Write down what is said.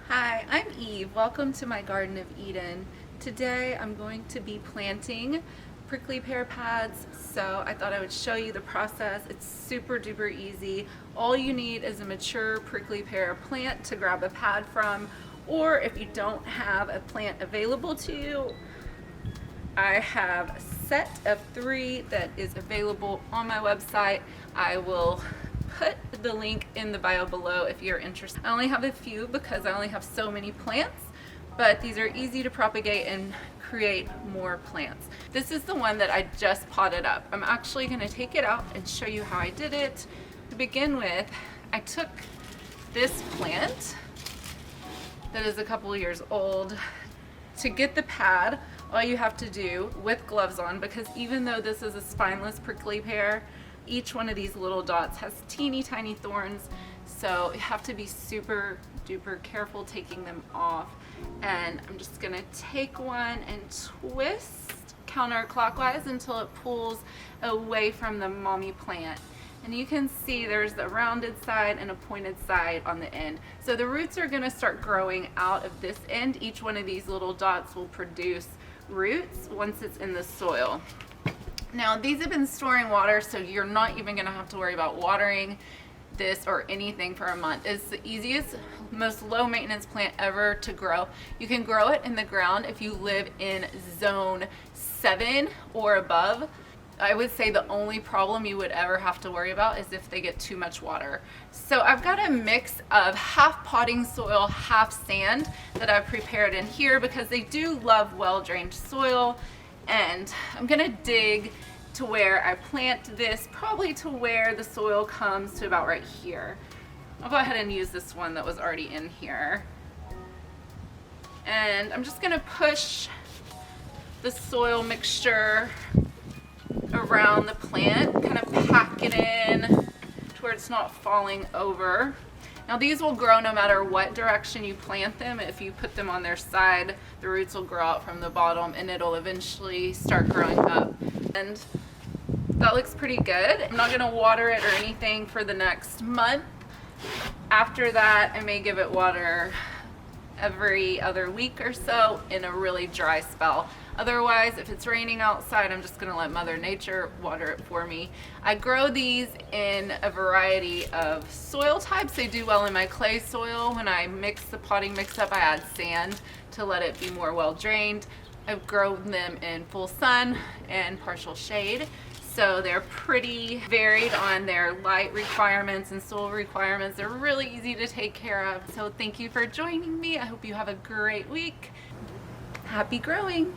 Hi, I'm Eve. Welcome to my Garden of Eden. Today I'm going to be planting prickly pear pads, so I thought I would show you the process. It's super duper easy. All you need is a mature prickly pear plant to grab a pad from, or if you don't have a plant available to you, I have a set of 3 that is available on my website. I will put the link in the bio below if you're interested. I only have a few because I only have so many plants, but these are easy to propagate and create more plants. This is the one that I just potted up. I'm actually going to take it out and show you how I did it. To begin with, I took this plant that is a couple years old. To get the pad, all you have to do with gloves on, because even though this is a spineless prickly pear, each one of these little dots has teeny tiny thorns, so you have to be super duper careful taking them off. And I'm just gonna take one and twist counterclockwise until it pulls away from the mommy plant. And you can see there's a rounded side and a pointed side on the end. So the roots are gonna start growing out of this end. Each one of these little dots will produce roots once it's in the soil. Now these have been storing water, so you're not even gonna have to worry about watering this or anything for a month. It's the easiest, most low maintenance plant ever to grow. You can grow it in the ground if you live in zone 7 or above. I would say the only problem you would ever have to worry about is if they get too much water. So I've got a mix of half potting soil, half sand that I've prepared in here because they do love well-drained soil. And I'm gonna dig to where I plant this, probably to where the soil comes to about right here. I'll go ahead and use this one that was already in here. And I'm just gonna push the soil mixture around the plant, kind of pack it in to where it's not falling over. Now these will grow no matter what direction you plant them. If you put them on their side, the roots will grow out from the bottom and it'll eventually start growing up. And that looks pretty good. I'm not gonna water it or anything for the next month. After that, I may give it water every other week or so in a really dry spell. Otherwise, if it's raining outside, I'm just gonna let Mother Nature water it for me. I grow these in a variety of soil types. They do well in my clay soil. When I mix the potting mix up, I add sand to let it be more well drained. I've grown them in full sun and partial shade. So they're pretty varied on their light requirements and soil requirements. They're really easy to take care of. So thank you for joining me. I hope you have a great week. Happy growing.